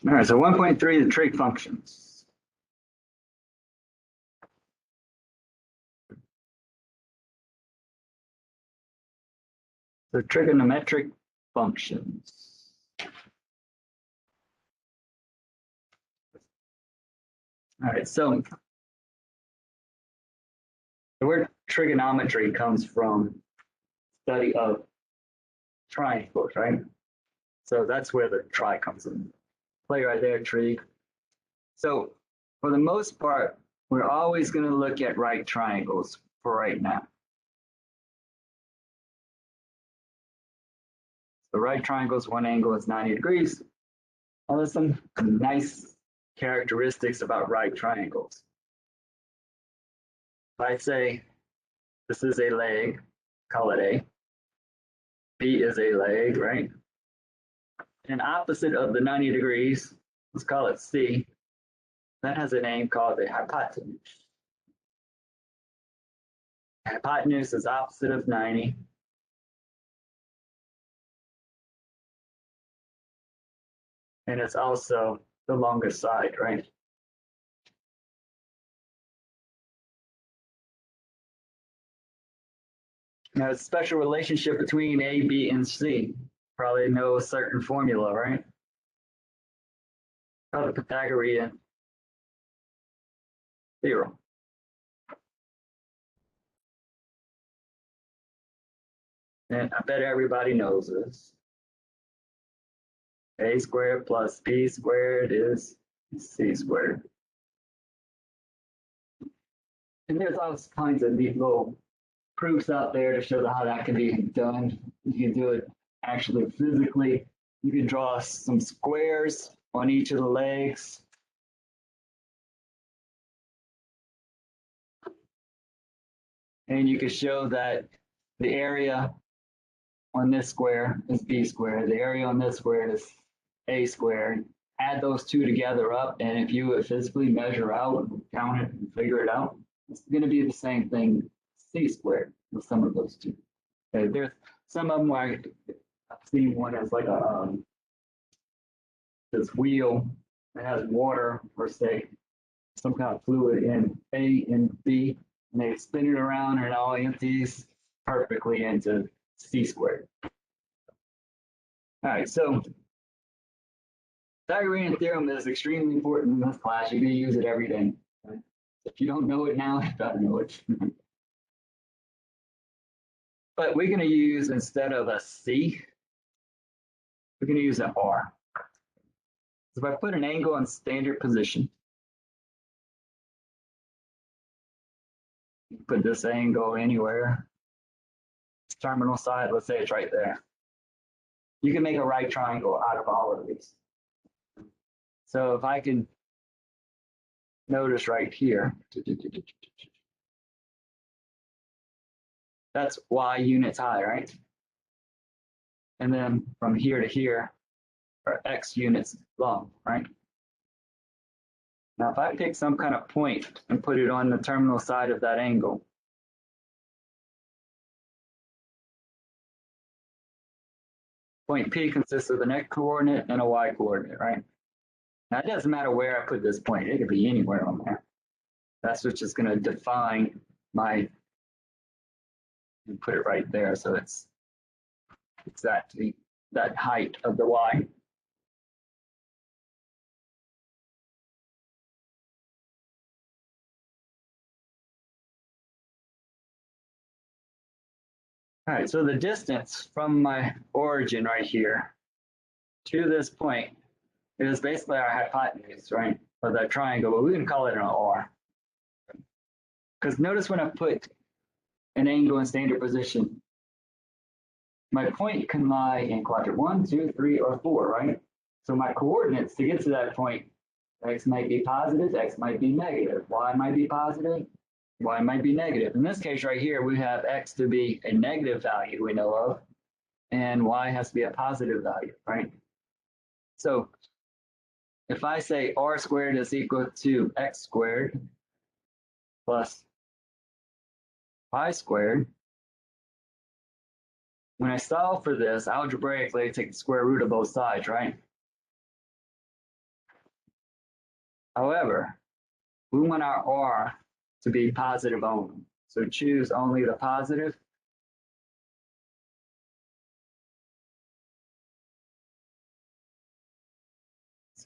All right, so 1.3, the trig functions. So trigonometric functions. All right, so the word trigonometry comes from study of triangles, right? So that's where the tri comes in play right there, trig. So for the most part, we're always going to look at right triangles for right now. The right triangles, one angle is 90 degrees. Now there's some nice characteristics about right triangles. If I say this is a leg, call it A. B is a leg, right? And opposite of the 90 degrees, let's call it C. That has a name called the hypotenuse. Hypotenuse is opposite of 90. And it's also the longest side, right? Now, a special relationship between A, B, and C. Probably know a certain formula, right? Called the Pythagorean theorem. And I bet everybody knows this. A squared plus B squared is C squared. And there's all kinds of these little proofs out there to show how that can be done. You can do it actually physically. You can draw some squares on each of the legs. And you can show that the area on this square is B squared. The area on this square is A squared. Add those two together up, and if you would physically measure out, count it, and figure it out, it's going to be the same thing, C squared, with some of those two. Okay, there's some of them where I've seen one as like a this wheel that has water or say some kind of fluid in A and B, and they spin it around and it all empties perfectly into C squared. All right, so Pythagorean theorem is extremely important in this class. You're going to use it every day. Right? If you don't know it now, you better know it. But we're going to use, instead of a C, we're going to use an R. So if I put an angle in standard position, put this angle anywhere, terminal side, let's say it's right there. You can make a right triangle out of all of these. So if I can notice right here, that's Y units high, right? And then from here to here are X units long, right? Now, if I pick some kind of point and put it on the terminal side of that angle, point P consists of an X coordinate and a Y coordinate, right? Now, it doesn't matter where I put this point. It could be anywhere on there. That's what's just going to define my, and put it right there. So it's exactly that height of the Y. All right, so the distance from my origin right here to this point is basically our hypotenuse, right? Of that triangle, but we can call it an R. Because notice when I put an angle in standard position, my point can lie in quadrant 1, 2, 3, or 4, right? So my coordinates to get to that point, X might be positive, X might be negative, Y might be positive, Y might be negative. In this case right here, we have X to be a negative value we know of, and Y has to be a positive value, right? So if I say R squared is equal to X squared plus Y squared, when I solve for this, algebraically, I take the square root of both sides, right? However, we want our R to be positive only. So choose only the positive.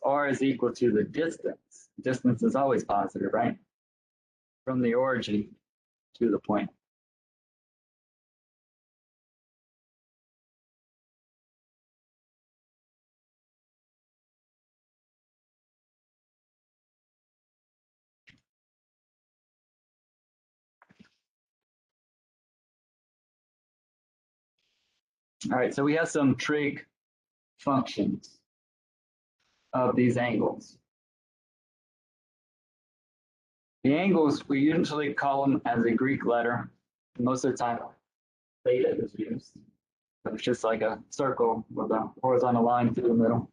R is equal to the distance. Distance is always positive, right? From the origin to the point. All right, so we have some trig functions of these angles. The angles, we usually call them as a Greek letter. Most of the time, theta is used. So it's just like a circle with a horizontal line through the middle.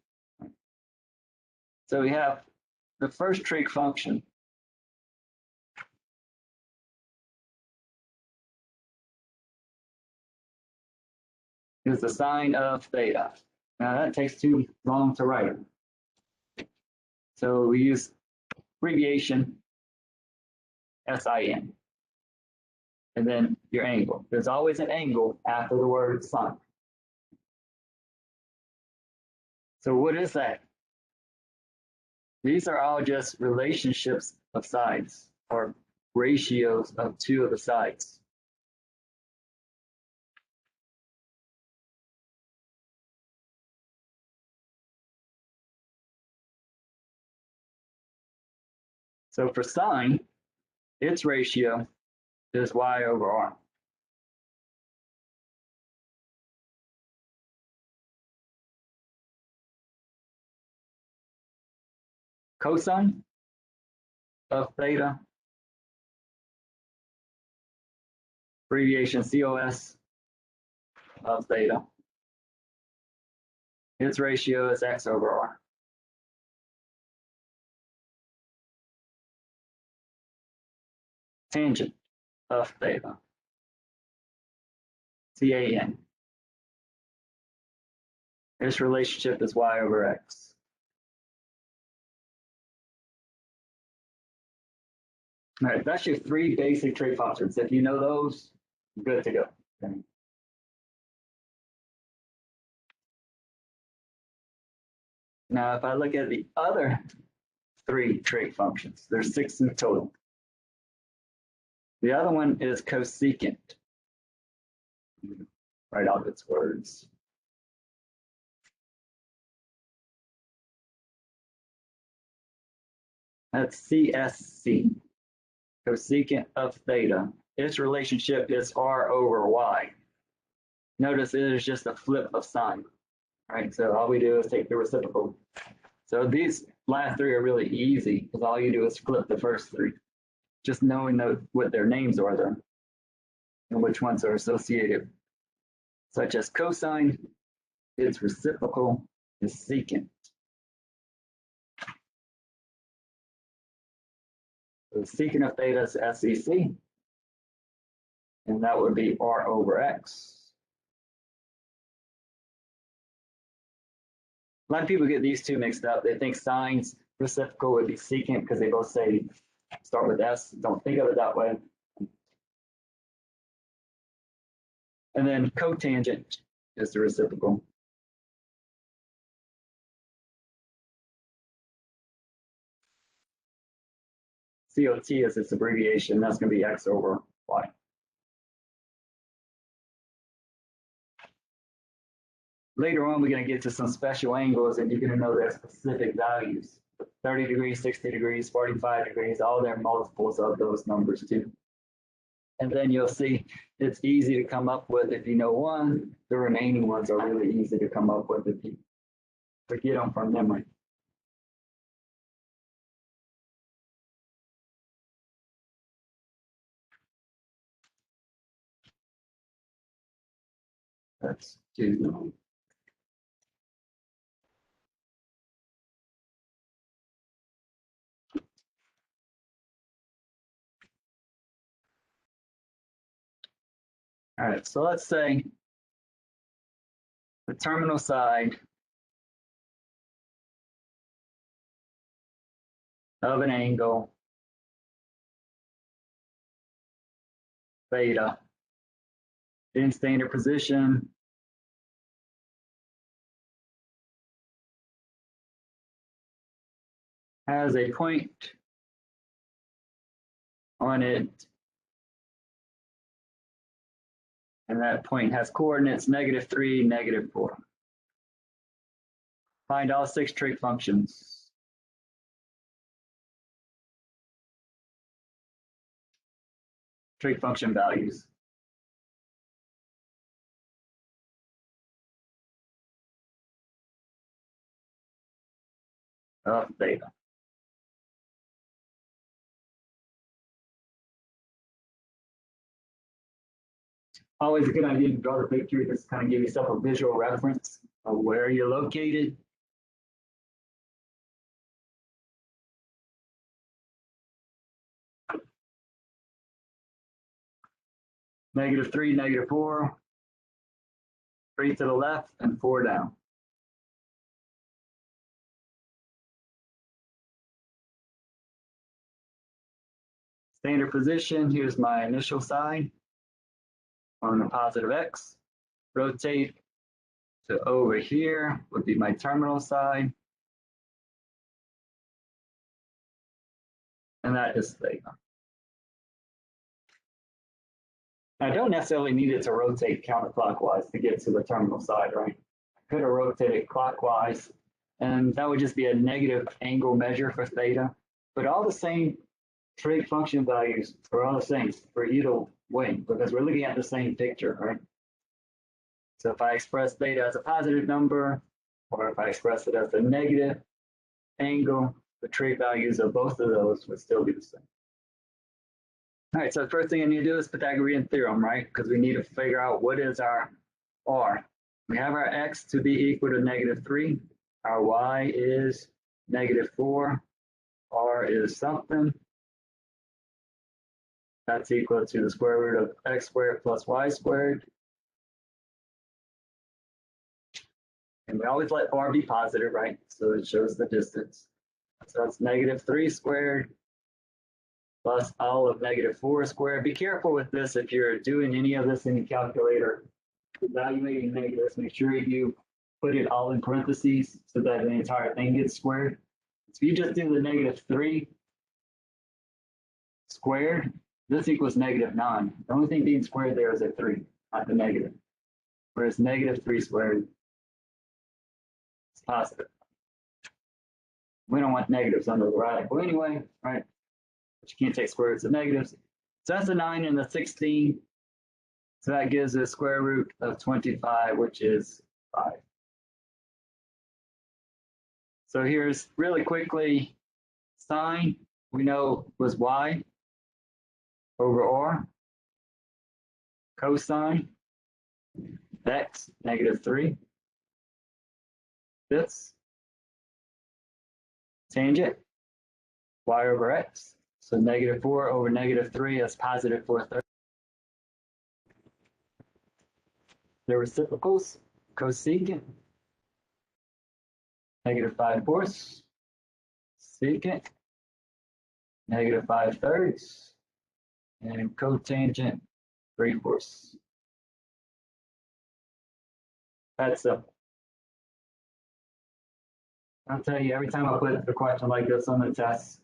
So we have the first trig function is the sine of theta. Now that takes too long to write. So we use abbreviation SIN. And then your angle. There's always an angle after the word sine. So what is that? These are all just relationships of sides or ratios of two of the sides. So for sine, its ratio is y over r. Cosine of theta, abbreviation COS of theta. Its ratio is x over r. Tangent of theta, TAN. Its relationship is y over x. All right, that's your three basic trig functions. If you know those, good to go. Okay. Now, if I look at the other three trig functions, there's 6 in total. The other one is cosecant. Write out its words. That's CSC, cosecant of theta. Its relationship is r over y. Notice it is just a flip of sine, right? So all we do is take the reciprocal. So these last three are really easy because all you do is flip the first three, just knowing what their names are there and which ones are associated, such as cosine, its reciprocal is secant. So secant of theta is SEC, and that would be r over x. A lot of people get these two mixed up. They think sine's reciprocal would be secant because they both say start with S. Don't think of it that way. And then cotangent is the reciprocal. COT is its abbreviation. That's going to be x over y. Later on, we're going to get to some special angles, and you're going to know their specific values. 30 degrees, 60 degrees, 45 degrees, all their multiples of those numbers too. And then you'll see it's easy to come up with if you know one. The remaining ones are really easy to come up with if you forget them from memory. That's 2. All right, so let's say the terminal side of an angle theta in standard position has a point on it, and that point has coordinates -3, -4. Find all 6 trig functions. Trig function values. Of theta. Always a good idea to draw the picture, just kind of give yourself a visual reference of where you're located. -3, -4, 3 to the left and 4 down. Standard position, here's my initial side on the positive x. Rotate to over here would be my terminal side. And that is theta. I don't necessarily need it to rotate counterclockwise to get to the terminal side, right? I could have rotated clockwise, and that would just be a negative angle measure for theta. But all the same trig function values are all the same for either way, because we're looking at the same picture, right? So if I express theta as a positive number, or if I express it as a negative angle, the trig values of both of those would still be the same. All right, so the first thing I need to do is Pythagorean theorem, right? Because we need to figure out what is our r. We have our x to be equal to -3. Our y is -4. R is something. That's equal to the square root of x squared plus y squared. And we always let r be positive, right? So it shows the distance. So that's -3 squared plus all of -4 squared. Be careful with this if you're doing any of this in your calculator. Evaluating negatives, make sure you put it all in parentheses so that the entire thing gets squared. So you just do the -3 squared, this equals -9. The only thing being squared there is a 3, not the negative. Whereas -3 squared is positive. We don't want negatives under the radical anyway, right? But you can't take square roots of negatives. So that's a 9 and a 16. So that gives a square root of 25, which is 5. So here's really quickly sine, we know was y over r. Cosine, x, -3. This tangent, y over x. So -4 over -3 is positive 4/3. The reciprocals, cosecant, -5/4, secant, -5/3, and cotangent 3/4. That's simple. I'll tell you, every time I put a question like this on the test,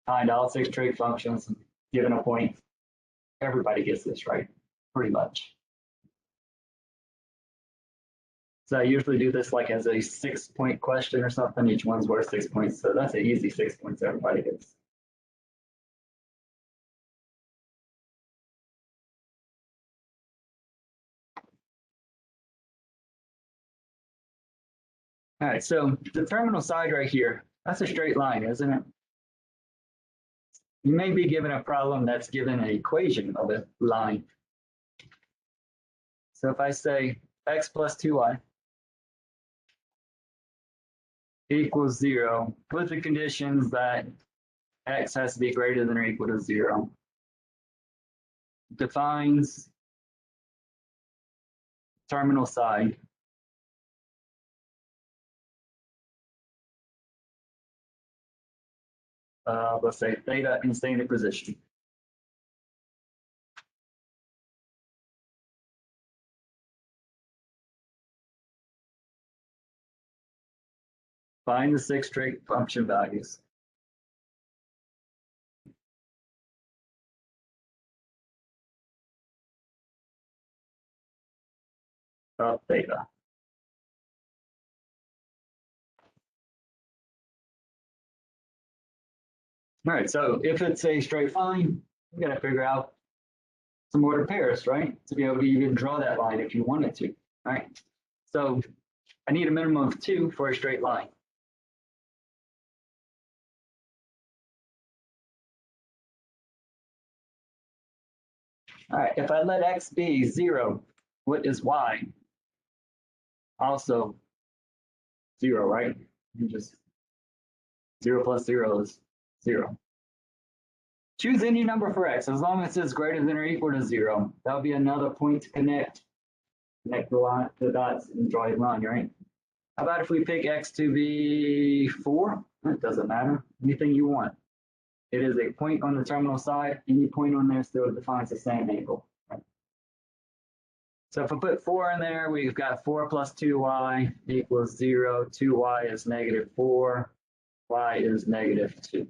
find all 6 trig functions, given a point, everybody gets this right, pretty much. So I usually do this like as a 6-point question or something. Each one's worth 6 points. So that's an easy 6 points everybody gets. All right, so the terminal side right here, that's a straight line, isn't it? You may be given a problem that's given an equation of a line. So if I say x plus 2y equals 0 with the conditions that x has to be greater than or equal to 0, defines terminal side let's say theta in standard position. Find the 6 straight function values of theta. All right, so if it's a straight line, we got to figure out some ordered pairs, right? To be able to even draw that line if you wanted to, right? So I need a minimum of 2 for a straight line. All right, if I let x be 0, what is y? Also 0, right? You just 0 plus 0 is 0. Choose any number for x, as long as it's greater than or equal to 0. That'll be another point to connect the dots and draw a line, right? How about if we pick x to be 4? It doesn't matter. Anything you want. It is a point on the terminal side. Any point on there still defines the same angle. Right? So if I put 4 in there, we've got 4 plus 2y equals 0. 2y is negative 4. Y is negative 2.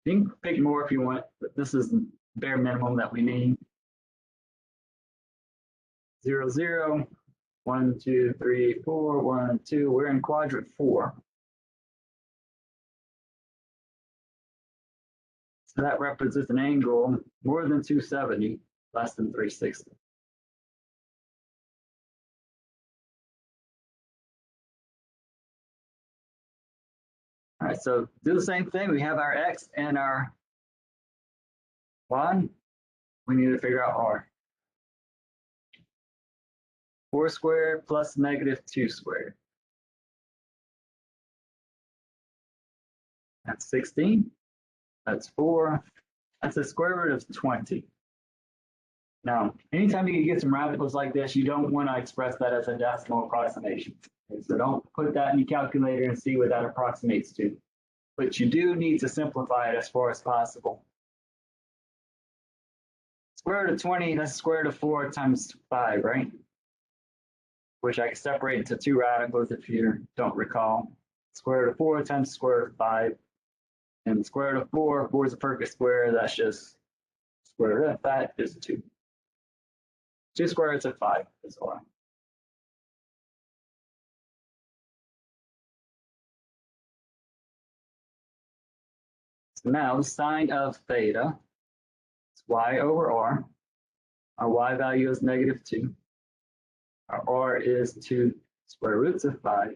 You can pick more if you want, but this is the bare minimum that we need. 0, 0, 1, 2, 3, 4, 1, 2. We're in quadrant 4. So that represents an angle more than 270, less than 360. All right, so do the same thing. We have our x and our y. We need to figure out r. 4 squared plus negative 2 squared. That's 16. That's 4. That's the square root of 20. Now, anytime you get some radicals like this, you don't want to express that as a decimal approximation. Okay, so don't put that in your calculator and see what that approximates to. But you do need to simplify it as far as possible. Square root of 20, that's square root of 4 times 5, right? Which I can separate into 2 radicals if you don't recall. Square root of 4 times square root of 5. And the square root of 4, 4 is a perfect square. That's just square root of that is 2. 2 square roots of 5 is y. So now the sine of theta is y over r. Our y value is negative 2. Our r is 2 square roots of 5.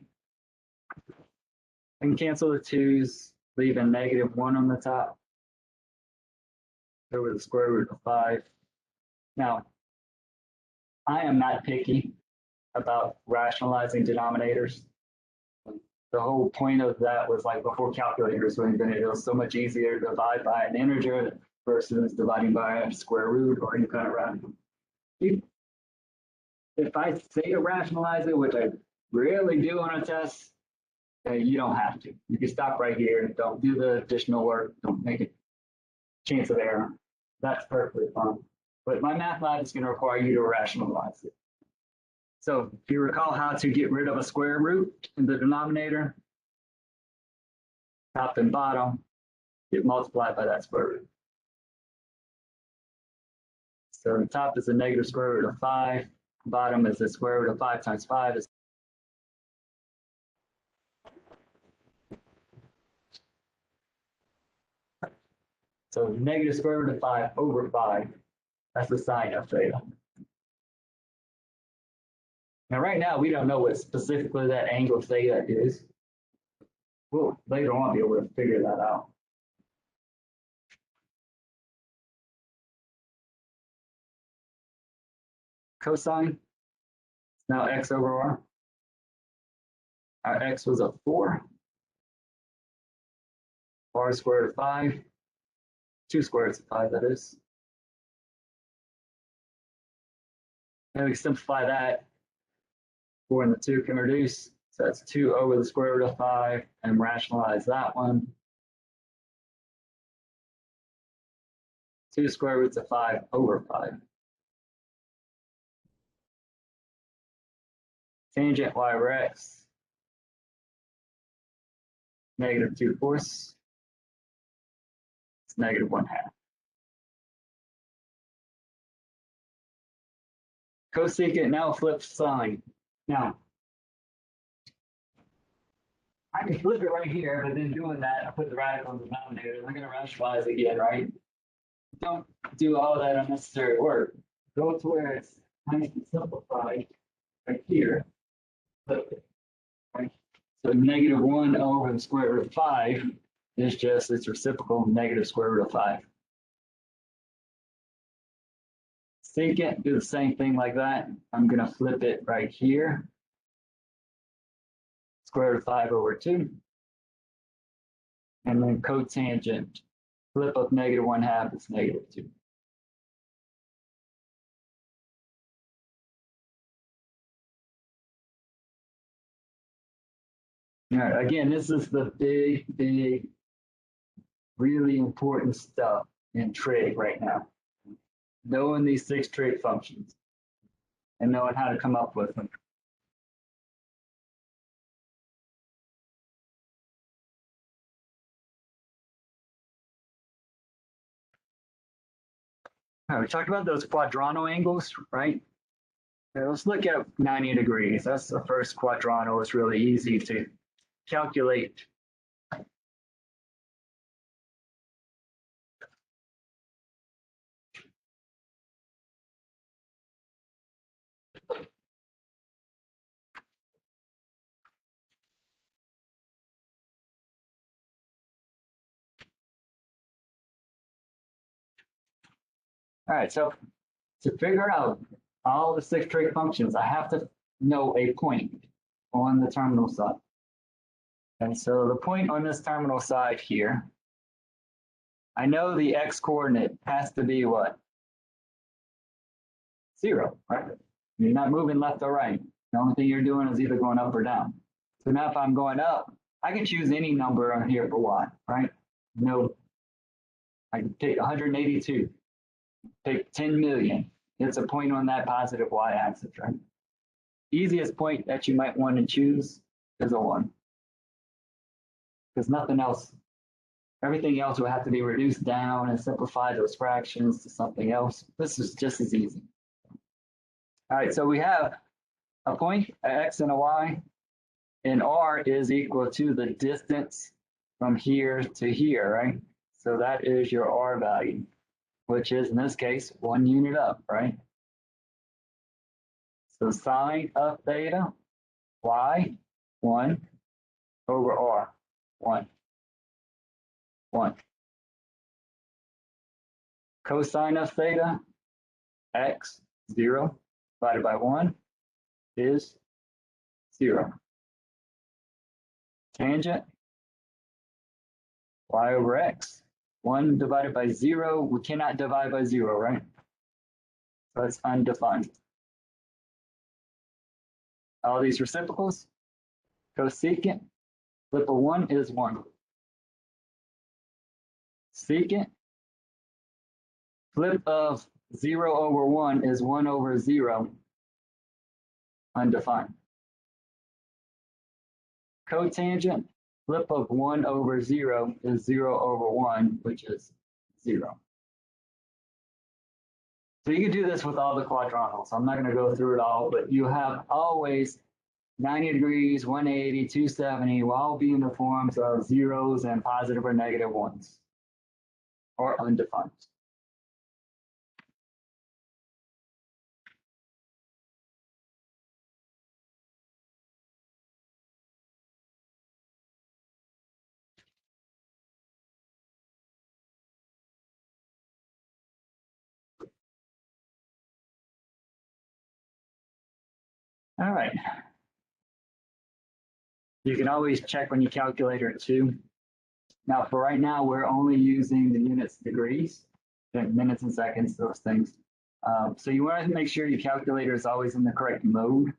I can cancel the 2's, leaving negative 1 on the top over the square root of 5. Now, I am not picky about rationalizing denominators. The whole point of that was like before calculators were invented, it was so much easier to divide by an integer versus dividing by a square root or any kind of radical. If I say to rationalize it, which I rarely do on a test, you don't have to. You can stop right here. Don't do the additional work. Don't make a chance of error. That's perfectly fine. But my math lab is going to require you to rationalize it. So if you recall how to get rid of a square root in the denominator, top and bottom get multiplied by that square root. So the top is the negative square root of 5. Bottom is the square root of 5 times 5 is so negative square root of 5 over 5. That's the sine of theta. Now, right now, we don't know what specifically that angle theta is. We'll later on be able to figure that out. Cosine is now x over r. Our x was a 4. R squared root of 5. 2 square roots of 5, that is. And we simplify that. 4 and the 2 can reduce. So that's 2 over the square root of 5, and rationalize that one. 2 square roots of 5 over 5. Tangent y over x, negative 2/4. It's negative 1/2. Cosecant now flips sign. Now, I can flip it right here, but then doing that, I put the radical in the denominator. I'm going to rationalize again, right? Don't do all that unnecessary work. Go to where it's nice and simplified, right here. Flip it, right? So negative 1 over the square root of 5 is just its reciprocal, negative square root of 5. Secant, do the same thing like that. I'm going to flip it right here. Square root of 5 over 2. And then cotangent, flip of negative 1/2 is negative 2. All right, again, this is the big, really important stuff in trig right now. Knowing these 6 trig functions and knowing how to come up with them. All right, we talked about those quadrando angles, right? Now let's look at 90 degrees. That's the first quadrando. It's really easy to calculate. All right, so to figure out all the 6 trig functions, I have to know a point on the terminal side. And so the point on this terminal side here, I know the x coordinate has to be what? 0, right? You're not moving left or right. The only thing you're doing is either going up or down. So now if I'm going up, I can choose any number on here for y, right? No, I can take 182, take 10 million. It's a point on that positive y-axis, right? Easiest point that you might want to choose is a 1. Because nothing else, everything else will have to be reduced down and simplify those fractions to something else. This is just as easy. All right, so we have a point, an x and a y, and r is equal to the distance from here to here, right? So that is your r value, which is in this case 1 unit up, right? So sine of theta, y, 1 over r, 1, 1. Cosine of theta, x, 0, divided by 1 is 0. Tangent, y over x, 1 divided by 0. We cannot divide by 0, right? So it's undefined. All these reciprocals, cosecant, flip of 1 is 1. Secant, flip of 0 over 1 is 1 over 0, undefined. Cotangent, flip of 1 over 0 is 0 over 1, which is 0. So you can do this with all the quadrantals. I'm not going to go through it all, but you have always 90 degrees, 180, 270 will all be in the forms of zeros and positive or negative ones, or undefined. All right. You can always check on your calculator too. Now, for right now, we're only using the units degrees, minutes and seconds, those things. So you want to make sure your calculator is always in the correct mode.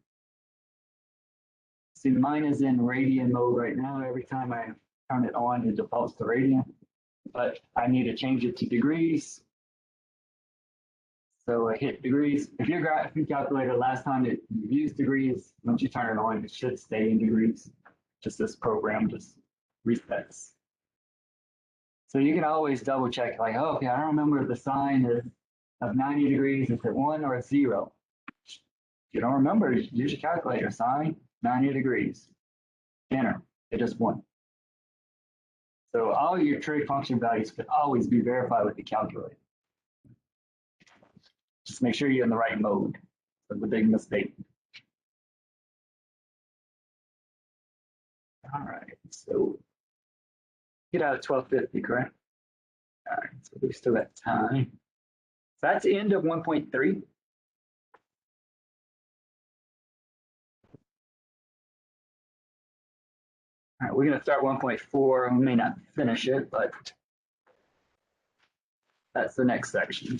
See, mine is in radian mode right now. Every time I turn it on, it defaults to radian, but I need to change it to degrees. So I hit degrees. If your graphic calculator last time it used degrees, once you turn it on, it should stay in degrees. Just this program just resets. So you can always double check, like, oh, okay, I don't remember if the sine is of 90 degrees, is it 1 or 0? If you don't remember, use your calculator, sine 90 degrees. Enter, it just 1. So all your trig function values could always be verified with the calculator. Just make sure you're in the right mode. That's a big mistake. All right, so get out at 12:50, correct? All right, so we still got time. So that's the end of 1.3. All right, we're going to start 1.4. We may not finish it, but that's the next section.